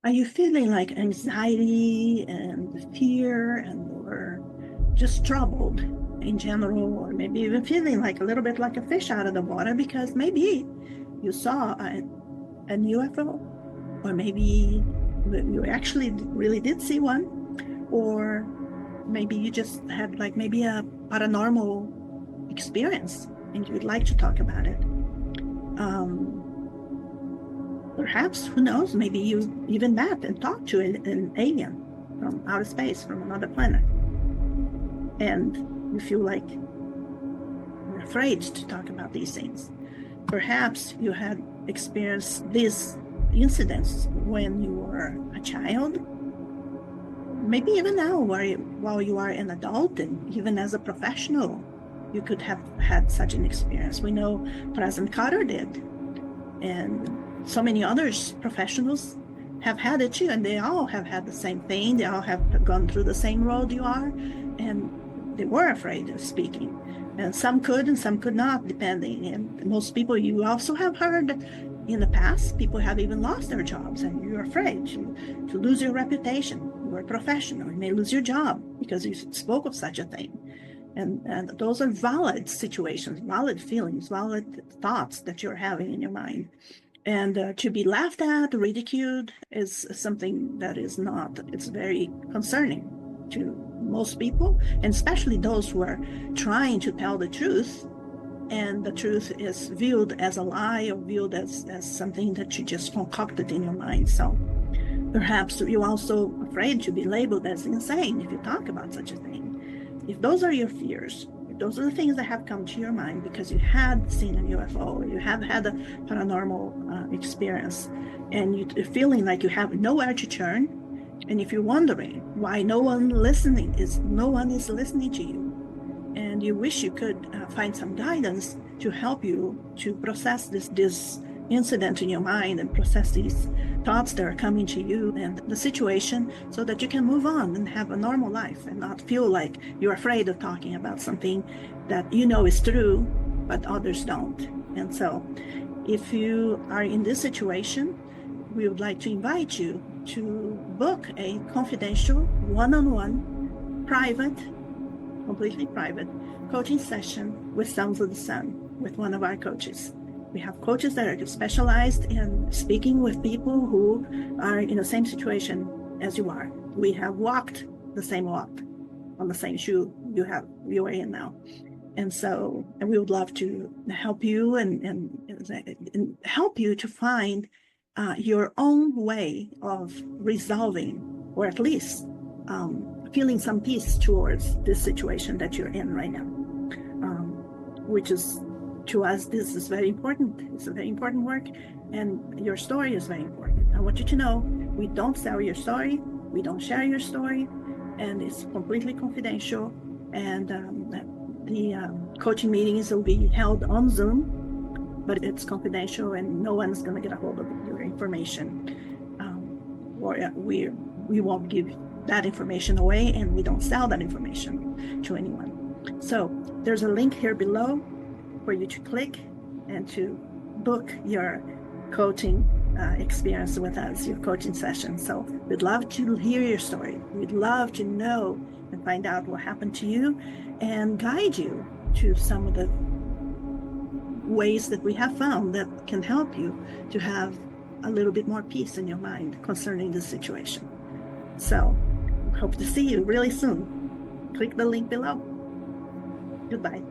Are you feeling like anxiety and fear and or just troubled in general, or maybe even feeling like a little bit like a fish out of the water because maybe you saw an UFO, or maybe you actually really did see one, or maybe you just had like maybe a paranormal experience and you'd like to talk about it. Perhaps, who knows, maybe you even met and talked to an alien from outer space, from another planet, and you feel like you're afraid to talk about these things. Perhaps you had experienced these incidents when you were a child, maybe even now, while you are an adult and even as a professional, you could have had such an experience. We know President Carter did, and so many others professionals have had it too, and they all have had the same thing. They all have gone through the same road you are, and they were afraid of speaking. And some could and some could not, depending. And most people, you also have heard in the past, people have even lost their jobs, and you're afraid to lose your reputation. You're a professional, you may lose your job because you spoke of such a thing. And those are valid situations, valid feelings, valid thoughts that you're having in your mind. And to be laughed at, ridiculed is something that is not, it's very concerning to most people, and especially those who are trying to tell the truth, and the truth is viewed as a lie or viewed as something that you just concocted in your mind. So perhaps you're also afraid to be labeled as insane if you talk about such a thing. If those are your fears, if those are the things that have come to your mind because you had seen a UFO, or you have had a paranormal experience, and you're feeling like you have nowhere to turn, and if you're wondering why no one is listening to you, and you wish you could find some guidance to help you to process this incident in your mind and process these thoughts that are coming to you and the situation, so that you can move on and have a normal life and not feel like you're afraid of talking about something that you know is true but others don't. And so if you are in this situation, we would like to invite you to book a confidential, one-on-one, private, completely private coaching session with Sounds of the Sun with one of our coaches. We have coaches that are specialized in speaking with people who are in the same situation as you are. We have walked the same walk on the same shoe you are in now. And we would love to help you and help you to find your own way of resolving, or at least feeling some peace towards this situation that you're in right now, which is, to us, this is very important. It's a very important work, and your story is very important. I want you to know we don't sell your story, we don't share your story, and it's completely confidential. And the coaching meetings will be held on Zoom, but it's confidential, and no one's going to get a hold of your information. Or we won't give that information away, and we don't sell that information to anyone. So there's a link here below for you to click and to book your coaching experience with us, your coaching session. So we'd love to hear your story. We'd love to know and find out what happened to you and guide you to some of the ways that we have found that can help you to have a little bit more peace in your mind concerning this situation. So hope to see you really soon. Click the link below. Goodbye.